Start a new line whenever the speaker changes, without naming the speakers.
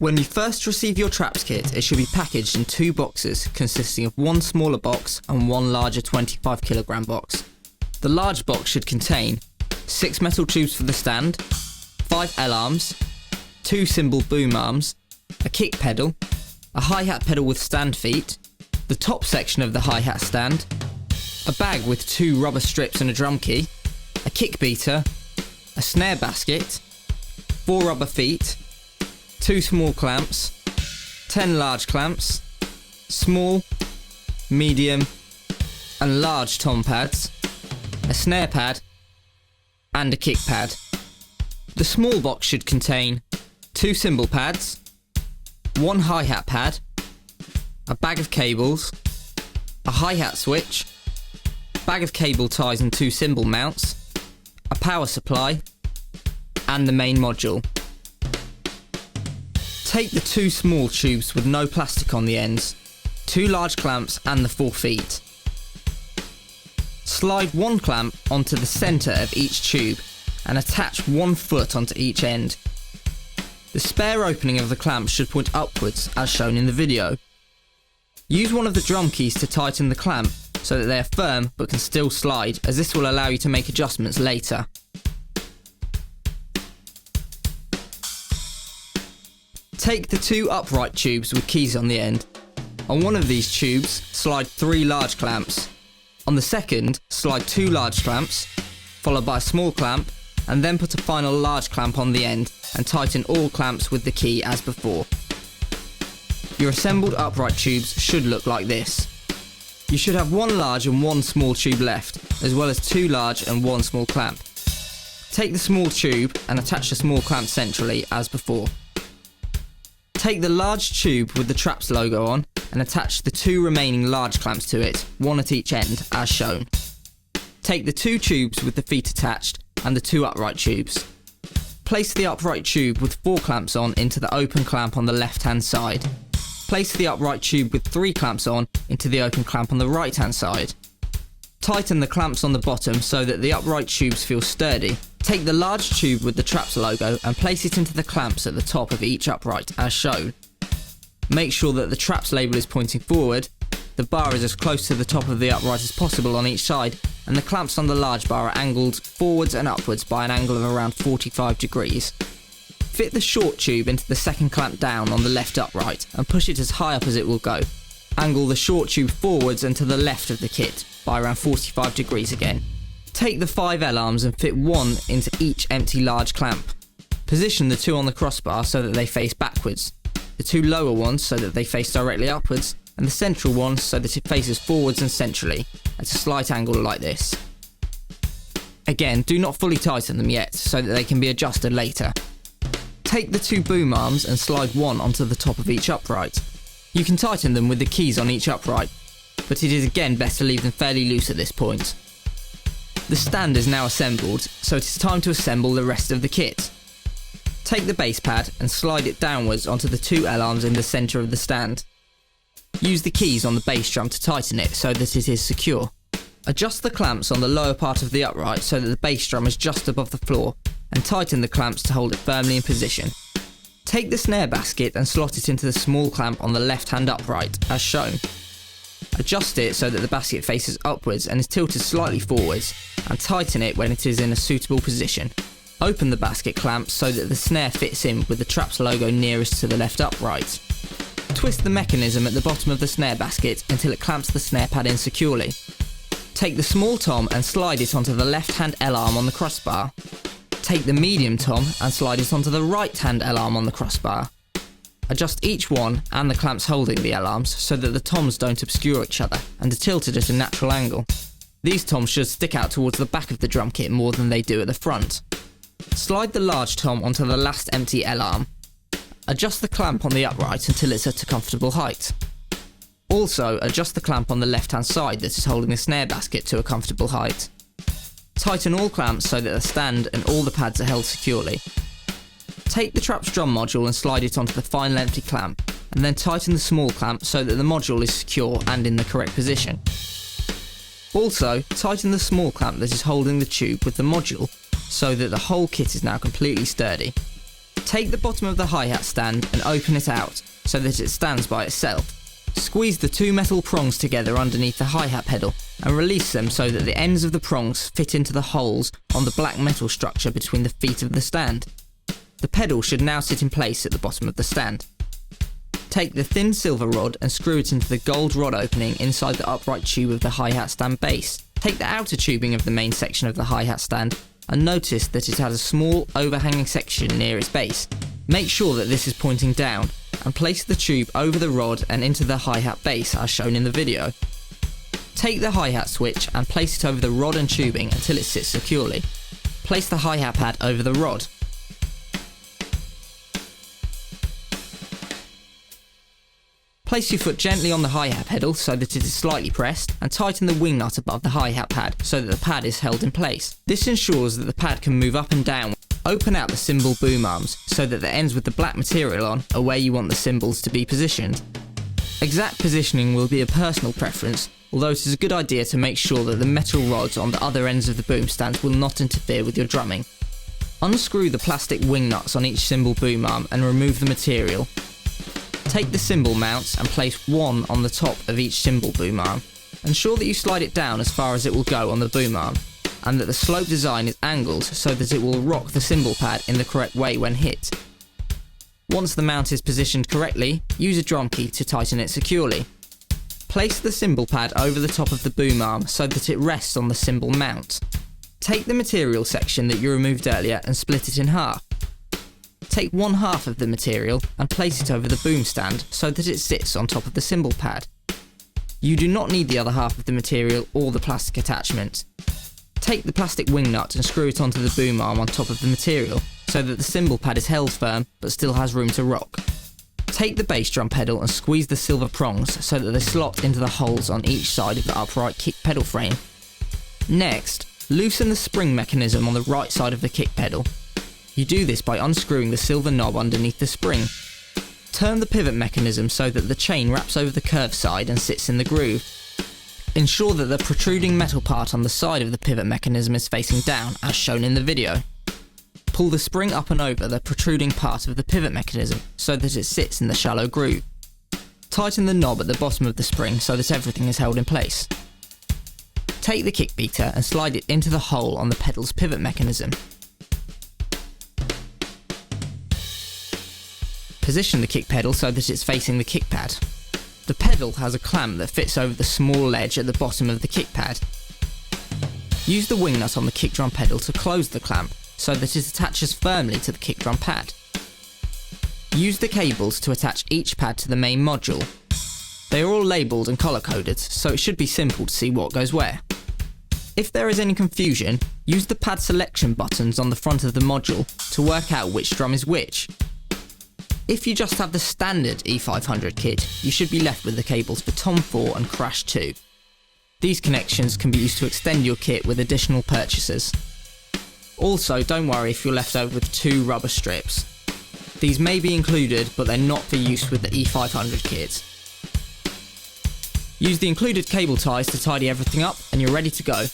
When you first receive your traps kit, it should be packaged in 2 boxes consisting of one smaller box and one larger 25kg box. The large box should contain 6 metal tubes for the stand, 5 L-arms, 2 cymbal boom arms, a kick pedal, a hi-hat pedal with stand feet, the top section of the hi-hat stand, a bag with 2 rubber strips and a drum key, a kick beater, a snare basket, 4 rubber feet, 2 small clamps, 10 large clamps, small, medium and large tom pads, a snare pad and a kick pad. The small box should contain 2 cymbal pads, 1 hi-hat pad, a bag of cables, a hi-hat switch, bag of cable ties and 2 cymbal mounts, a power supply and the main module. Take the 2 small tubes with no plastic on the ends, 2 large clamps and the 4 feet. Slide 1 clamp onto the centre of each tube and attach 1 foot onto each end. The spare opening of the clamp should point upwards as shown in the video. Use one of the drum keys to tighten the clamp so that they are firm but can still slide, as this will allow you to make adjustments later. Take the 2 upright tubes with keys on the end. On one of these tubes, slide 3 large clamps. On the second, slide 2 large clamps, followed by a small clamp, and then put a final large clamp on the end and tighten all clamps with the key as before. Your assembled upright tubes should look like this. You should have 1 large and 1 small tube left, as well as 2 large and 1 small clamp. Take the small tube and attach the small clamp centrally as before. Take the large tube with the Traps logo on and attach the 2 remaining large clamps to it, 1 at each end as shown. Take the 2 tubes with the feet attached and the 2 upright tubes. Place the upright tube with 4 clamps on into the open clamp on the left hand side. Place the upright tube with 3 clamps on into the open clamp on the right hand side. Tighten the clamps on the bottom so that the upright tubes feel sturdy. Take the large tube with the Traps logo and place it into the clamps at the top of each upright as shown. Make sure that the Traps label is pointing forward, the bar is as close to the top of the upright as possible on each side, and the clamps on the large bar are angled forwards and upwards by an angle of around 45 degrees. Fit the short tube into the second clamp down on the left upright and push it as high up as it will go. Angle the short tube forwards and to the left of the kit by around 45 degrees again. Take the 5 L-arms and fit 1 into each empty large clamp. Position the 2 on the crossbar so that they face backwards, the 2 lower ones so that they face directly upwards, and the central one so that it faces forwards and centrally at a slight angle like this. Again, do not fully tighten them yet so that they can be adjusted later. Take the 2 boom arms and slide 1 onto the top of each upright. You can tighten them with the keys on each upright, but it is again best to leave them fairly loose at this point. The stand is now assembled, so it is time to assemble the rest of the kit. Take the bass pad and slide it downwards onto the 2 L-arms in the centre of the stand. Use the keys on the bass drum to tighten it so that it is secure. Adjust the clamps on the lower part of the upright so that the bass drum is just above the floor, and tighten the clamps to hold it firmly in position. Take the snare basket and slot it into the small clamp on the left hand upright, as shown. Adjust it so that the basket faces upwards and is tilted slightly forwards, and tighten it when it is in a suitable position. Open the basket clamp so that the snare fits in with the Traps logo nearest to the left upright. Twist the mechanism at the bottom of the snare basket until it clamps the snare pad in securely. Take the small tom and slide it onto the left hand L-arm on the crossbar. Take the medium tom and slide it onto the right hand L-arm on the crossbar. Adjust each one and the clamps holding the L-arms so that the toms don't obscure each other and are tilted at a natural angle. These toms should stick out towards the back of the drum kit more than they do at the front. Slide the large tom onto the last empty L-arm. Adjust the clamp on the upright until it's at a comfortable height. Also, adjust the clamp on the left hand side that is holding the snare basket to a comfortable height. Tighten all clamps so that the stand and all the pads are held securely. Take the Traps drum module and slide it onto the final empty clamp, and then tighten the small clamp so that the module is secure and in the correct position. Also, tighten the small clamp that is holding the tube with the module so that the whole kit is now completely sturdy. Take the bottom of the hi-hat stand and open it out so that it stands by itself. Squeeze the two metal prongs together underneath the hi-hat pedal and release them so that the ends of the prongs fit into the holes on the black metal structure between the feet of the stand. The pedal should now sit in place at the bottom of the stand. Take the thin silver rod and screw it into the gold rod opening inside the upright tube of the hi-hat stand base. Take the outer tubing of the main section of the hi-hat stand and notice that it has a small overhanging section near its base. Make sure that this is pointing down and place the tube over the rod and into the hi-hat base as shown in the video. Take the hi-hat switch and place it over the rod and tubing until it sits securely. Place the hi-hat pad over the rod. Place your foot gently on the hi-hat pedal so that it is slightly pressed, and tighten the wing nut above the hi-hat pad so that the pad is held in place. This ensures that the pad can move up and down. Open out the cymbal boom arms so that the ends with the black material on are where you want the cymbals to be positioned. Exact positioning will be a personal preference, although it is a good idea to make sure that the metal rods on the other ends of the boom stands will not interfere with your drumming. Unscrew the plastic wing nuts on each cymbal boom arm and remove the material. Take the cymbal mounts and place one on the top of each cymbal boom arm. Ensure that you slide it down as far as it will go on the boom arm, and that the slope design is angled so that it will rock the cymbal pad in the correct way when hit. Once the mount is positioned correctly, use a drum key to tighten it securely. Place the cymbal pad over the top of the boom arm so that it rests on the cymbal mount. Take the material section that you removed earlier and split it in half. Take one half of the material and place it over the boom stand so that it sits on top of the cymbal pad. You do not need the other half of the material or the plastic attachment. Take the plastic wing nut and screw it onto the boom arm on top of the material so that the cymbal pad is held firm but still has room to rock. Take the bass drum pedal and squeeze the silver prongs so that they slot into the holes on each side of the upright kick pedal frame. Next, loosen the spring mechanism on the right side of the kick pedal. You do this by unscrewing the silver knob underneath the spring. Turn the pivot mechanism so that the chain wraps over the curved side and sits in the groove. Ensure that the protruding metal part on the side of the pivot mechanism is facing down, as shown in the video. Pull the spring up and over the protruding part of the pivot mechanism so that it sits in the shallow groove. Tighten the knob at the bottom of the spring so that everything is held in place. Take the kick beater and slide it into the hole on the pedal's pivot mechanism. Position the kick pedal so that it's facing the kick pad. The pedal has a clamp that fits over the small ledge at the bottom of the kick pad. Use the wing nut on the kick drum pedal to close the clamp so that it attaches firmly to the kick drum pad. Use the cables to attach each pad to the main module. They are all labelled and colour coded, so it should be simple to see what goes where. If there is any confusion, use the pad selection buttons on the front of the module to work out which drum is which. If you just have the standard E500 kit, you should be left with the cables for Tom 4 and Crash 2. These connections can be used to extend your kit with additional purchases. Also, don't worry if you're left over with 2 rubber strips. These may be included, but they're not for use with the E500 kit. Use the included cable ties to tidy everything up and you're ready to go.